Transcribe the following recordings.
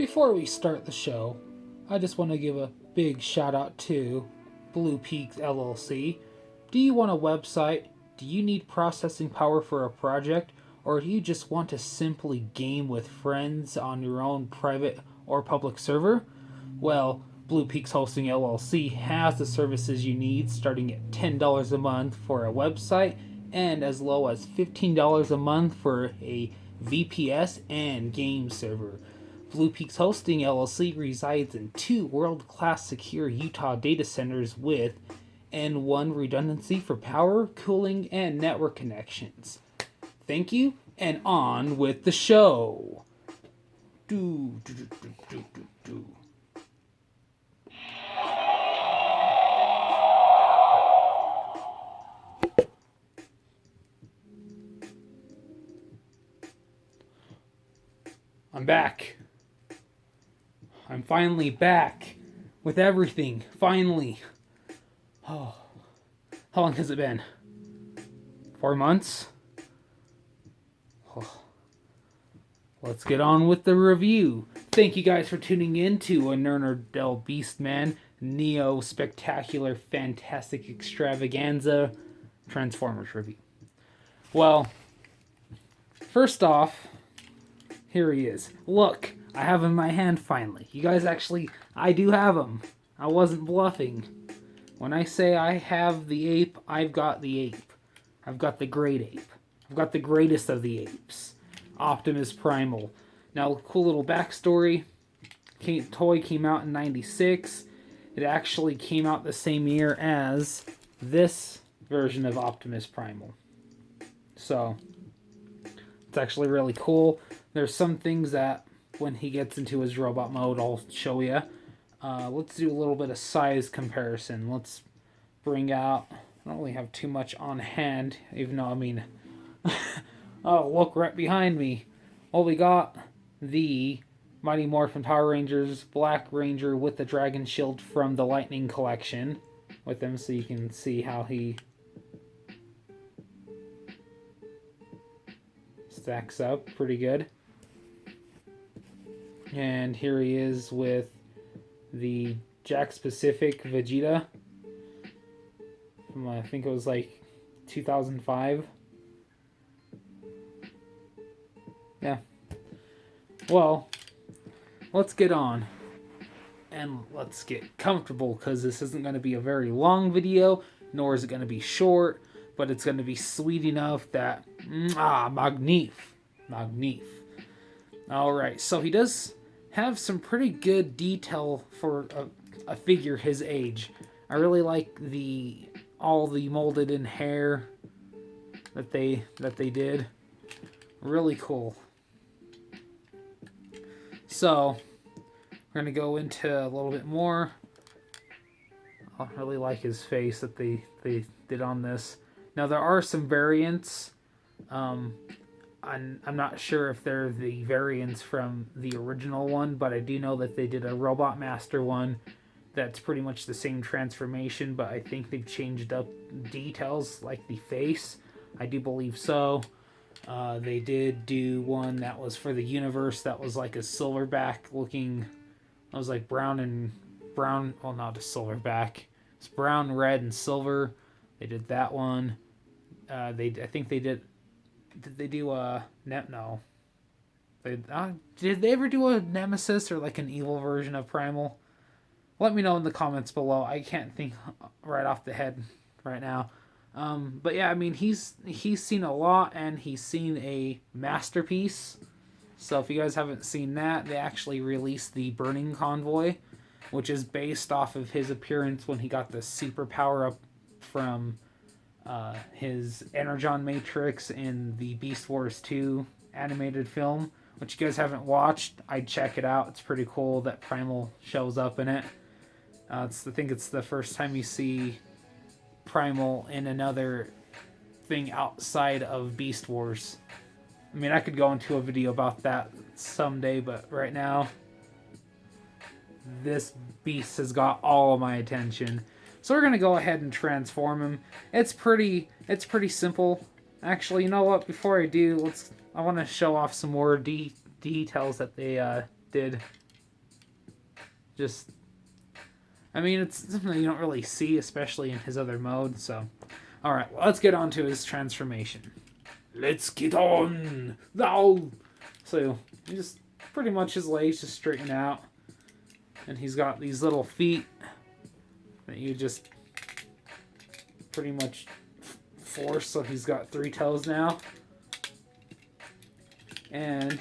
Before we start the show, I just want to give a big shout out to Blue Peaks LLC. Do you want a website? Do you need processing power for a project? Or do you just want to simply game with friends on your own private or public server? Well, Blue Peaks Hosting LLC has the services you need, starting at $10 a month for a website and as low as $15 a month for a VPS and game server. Blue Peaks Hosting LLC resides in 2 world-class secure Utah data centers with N1 redundancy for power, cooling, and network connections. Thank you, and on with the show. I'm back. I'm finally back with everything. Finally. Oh, how long has it been? 4 months? Oh. Let's get on with the review. Thank you guys for tuning in to a Nerner Del Beastman Neo Spectacular Fantastic Extravaganza Transformers review. Well, first off, here he is. Look, I have him in my hand finally. You guys actually, I do have him. I wasn't bluffing. When I say I have the ape, I've got the ape. I've got the great ape. I've got the greatest of the apes. Optimus Primal. Now, cool little backstory. Toy came out in 96. It actually came out the same year as this version of Optimus Primal. So, it's actually really cool. There's some things that, when he gets into his robot mode, I'll show you. Let's do a little bit of size comparison. Let's bring out... I don't really have too much on hand, even though, I mean... oh, look, right behind me. Well, we got the Mighty Morphin Power Rangers Black Ranger with the Dragon Shield from the Lightning Collection with him, so you can see how he stacks up pretty good. And here he is with the Jack Specific Vegeta from, I think it was like 2005. Yeah. Well, let's get on and let's get comfortable, because this isn't going to be a very long video, nor is it going to be short, but it's going to be sweet enough that magnif. Alright, so he does have some pretty good detail for a figure his age. I really like all the molded in hair that they did. Really cool. So, we're going to go into a little bit more. I really like his face that they did on this. Now, there are some variants. I'm not sure if they're the variants from the original one, but I do know that they did a Robot Master one that's pretty much the same transformation, but I think they've changed up details like the face. I do believe so. They did do one that was for the universe that was like a silverback looking. It was like brown. Well, not a silverback. It's brown, red, and silver. They did that one. I think they did. Did they do a no? Did they ever do a Nemesis or like an evil version of Primal? Let me know in the comments below. I can't think right off the head right now. But yeah, I mean, he's seen a lot, and he's seen a masterpiece. So if you guys haven't seen that, they actually released the Burning Convoy, which is based off of his appearance when he got the super power up from his Energon Matrix in the Beast Wars 2 animated film, which you guys haven't watched. I'd check it out. It's pretty cool that Primal shows up in it. I think it's the first time you see Primal in another thing outside of Beast Wars. I mean, I could go into a video about that someday, but right now, this beast has got all of my attention. So we're going to go ahead and transform him. It's pretty simple. Actually, you know what? Before I do, I want to show off some more details that they did Just, I mean, it's something you don't really see, especially in his other modes. So, all right, well, let's get on to his transformation. Let's get on now. So he just pretty much his legs just straighten out, and he's got these little feet that you just pretty much force. So he's got 3 toes now, and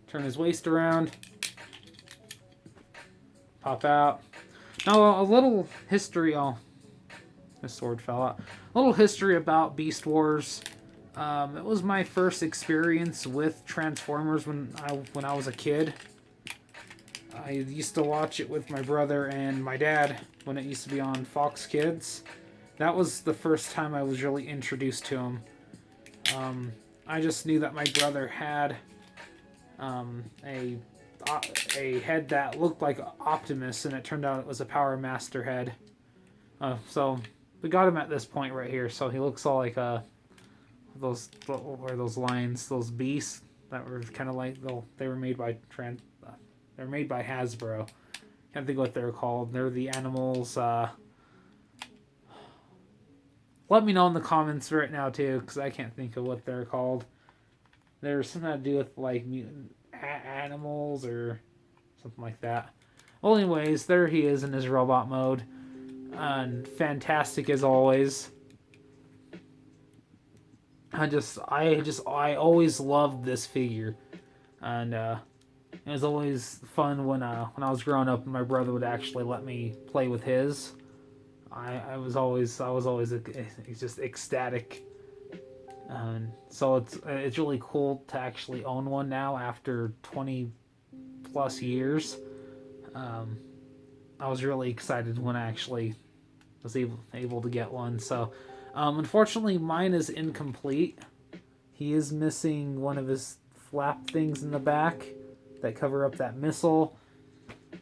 turn his waist around, pop out. Now a little history. Oh, his sword fell out. A little history about Beast Wars. It was my first experience with Transformers when I was a kid. I used to watch it with my brother and my dad when it used to be on Fox Kids. That was the first time I was really introduced to him. I just knew that my brother had a head that looked like Optimus, and it turned out it was a Power Master head. So we got him at this point right here. So he looks all like those lines, those beasts that were kind of like they were made by they're made by Hasbro. Can't think what they're called. They're the animals. Let me know in the comments right now too, because I can't think of what they're called. There's something to do with like mutant animals or something like that. Well, anyways, there he is in his robot mode, and fantastic as always. I always loved this figure, and it was always fun when I was growing up and my brother would actually let me play with his. I was always just ecstatic, and so it's really cool to actually own one now after 20 plus years. I was really excited when I actually was able to get one. So unfortunately mine is incomplete. He is missing one of his flap things in the back that cover up that missile.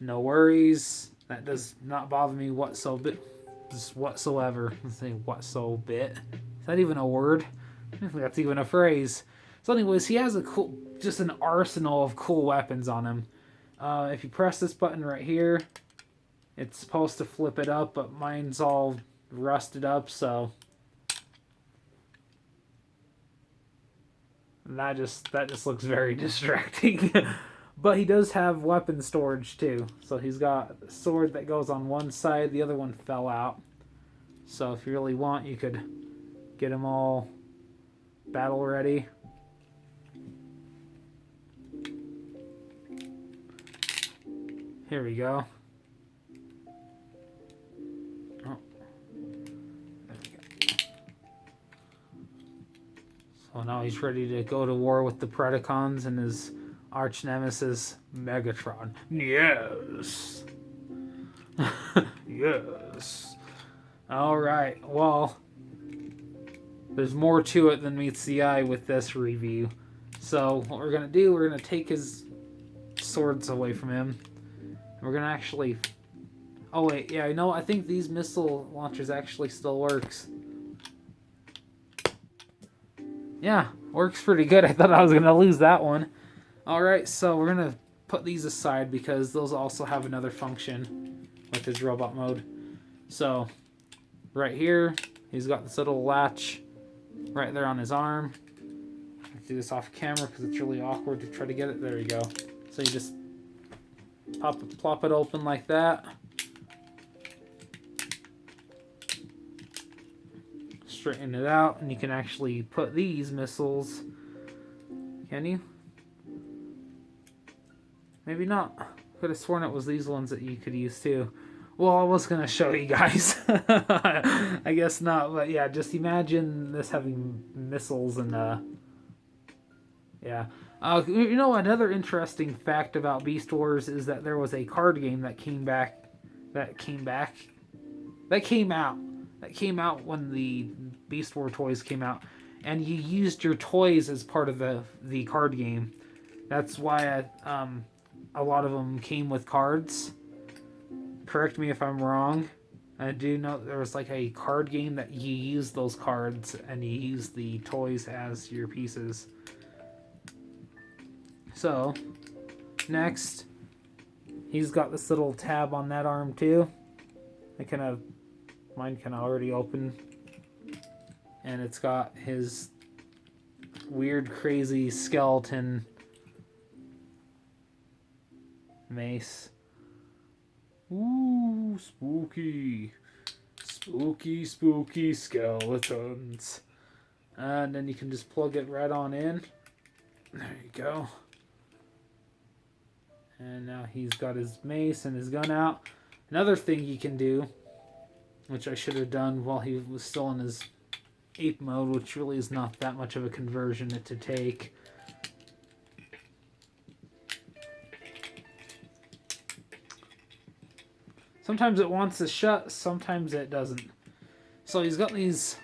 No worries, that does not bother me whatsoever. Let's say whatso-bit. Is that even a word? I don't think that's even a phrase. So anyways, he has just an arsenal of cool weapons on him. If you press this button right here, it's supposed to flip it up, but mine's all rusted up, so that just looks very distracting. But he does have weapon storage too. So he's got a sword that goes on one side, the other one fell out. So if you really want, you could get them all battle ready. Here we go. Oh. There we go. So now he's ready to go to war with the Predacons and his arch nemesis Megatron. Yes. Yes. Alright, well, there's more to it than meets the eye with this review. So what we're going to do, we're going to take his swords away from him. We're going to actually... Oh wait, yeah, I think these missile launchers actually still works. Yeah, works pretty good. I thought I was going to lose that one. Alright, so we're going to put these aside because those also have another function with his robot mode. So, right here, he's got this little latch right there on his arm. I'll do this off camera because it's really awkward to try to get it. There you go. So you just plop it open like that. Straighten it out, and you can actually put these missiles. Can you? Maybe not. Could have sworn it was these ones that you could use too. Well, I was gonna show you guys. I guess not, but yeah, just imagine this having missiles and yeah. Another interesting fact about Beast Wars is that there was a card game that came out when the Beast War toys came out, and you used your toys as part of the card game. That's why a lot of them came with cards. Correct me if I'm wrong. I do know there was like a card game that you use those cards and you use the toys as your pieces. So, next, he's got this little tab on that arm too. Mine can already open. And it's got his weird, crazy skeleton mace. Ooh, spooky. Spooky, spooky skeletons. And then you can just plug it right on in. There you go. And now he's got his mace and his gun out. Another thing you can do, which I should have done while he was still in his ape mode, which really is not that much of a conversion to take. Sometimes it wants to shut, sometimes it doesn't. So he's got these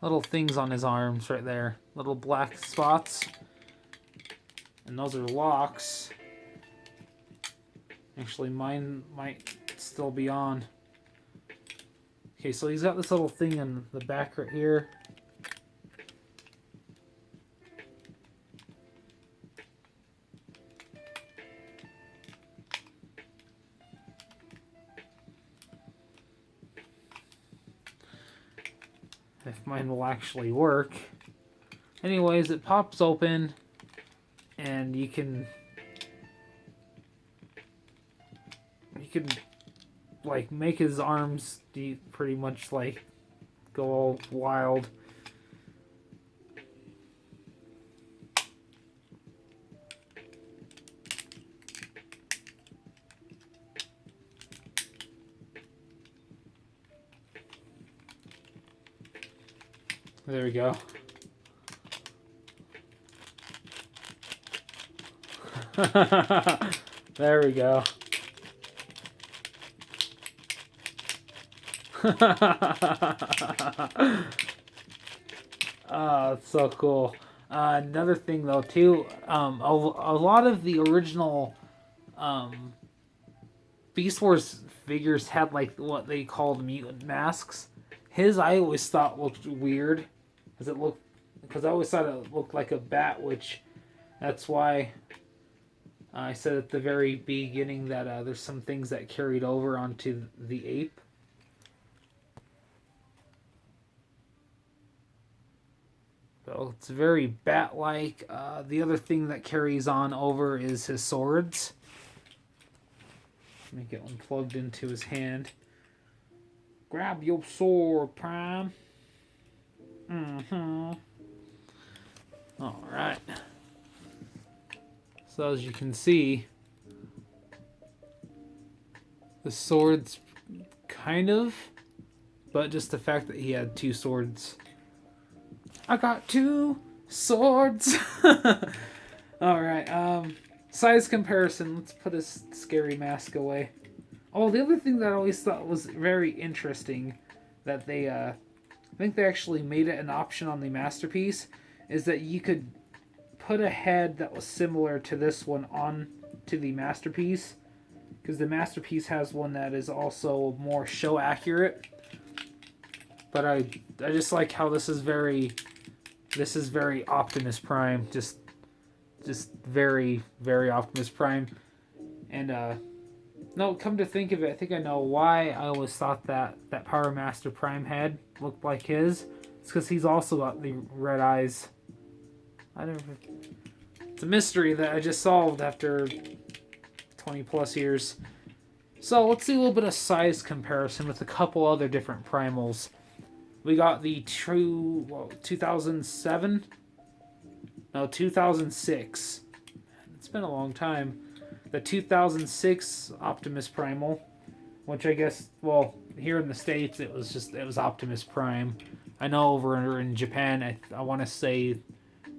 little things on his arms right there. Little black spots. And those are locks. Actually, mine might still be on. Okay, so he's got this little thing in the back right here. If mine will actually work. Anyways, it pops open and you can like make his arms pretty much like go all wild. There we go. There we go. Oh, it's so cool. Another thing though too, a lot of the original Beast Wars figures had like what they called mutant masks. His I always thought looked weird, because I always thought it looked like a bat, which that's why I said at the very beginning that there's some things that carried over onto the ape. So it's very bat-like. The other thing that carries on over is his swords. Let me get one plugged into his hand. Grab your sword, Prime. Alright. So as you can see, the swords kind of, but just the fact that he had two swords. I got two swords. Alright, size comparison. Let's put his scary mask away. Oh, the other thing that I always thought was very interesting that they, I think they actually made it an option on the Masterpiece, is that you could put a head that was similar to this one on to the Masterpiece, because the Masterpiece has one that is also more show accurate. But I just like how this is very Optimus Prime, just very, very Optimus Prime. And no, come to think of it, I think I know why I always thought that Power Master Prime head looked like his. It's because he's also got the red eyes. It's a mystery that I just solved after 20 plus years. So let's see a little bit of size comparison with a couple other different Primals. We got the 2007? No, 2006. It's been a long time. The 2006 Optimus Primal, which I guess, well, here in the States it was Optimus Prime. I know over in Japan, I want to say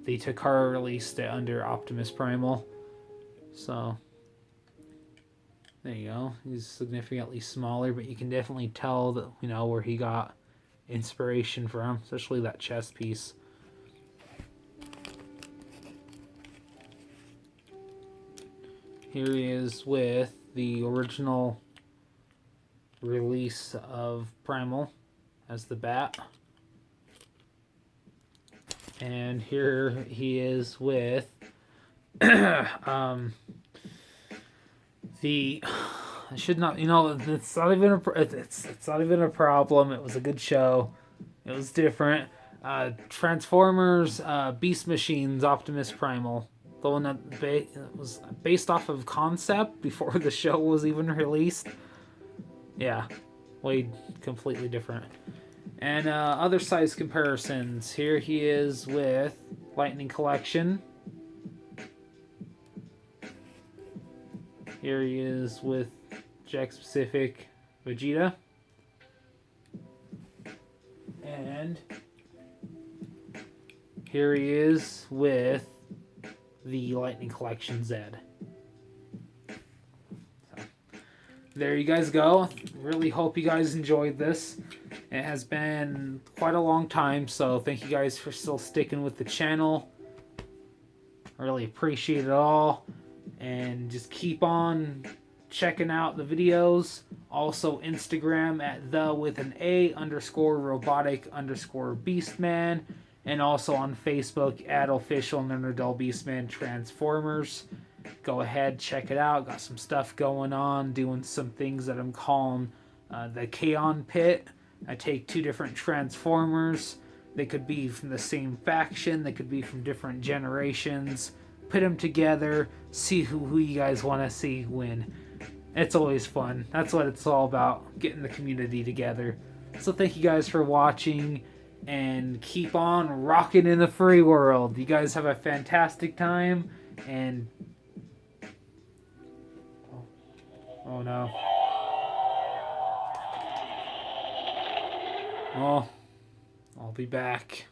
the Takara released it under Optimus Primal. So there you go. He's significantly smaller, but you can definitely tell that, you know, where he got inspiration from, especially that chest piece. Here he is with the original release of Primal as the bat. And here he is with the The I should not, it's not even it's not even a problem. It was a good show. It was different. Transformers, Beast Machines, Optimus Primal. The one that was based off of concept before the show was even released. Yeah, way completely different. And other size comparisons. Here he is with Lightning Collection. Here he is with Jack Specific Vegeta. And here he is with the Lightning Collection Z. So, there you guys go. Really hope you guys enjoyed this. It has been quite a long time, so thank you guys for still sticking with the channel. I really appreciate it all. And just keep on checking out the videos. Also Instagram at _robotic_beastman. And also on Facebook at official Nerdle Beastman Transformers. Go ahead, check it out. Got some stuff going on. Doing some things that I'm calling the Kaon Pit. I take 2 different Transformers. They could be from the same faction. They could be from different generations. Put them together. See who you guys want to see win. It's always fun. That's what it's all about. Getting the community together. So thank you guys for watching. And keep on rocking in the free world. You guys have a fantastic time. And... oh no. Well, I'll be back.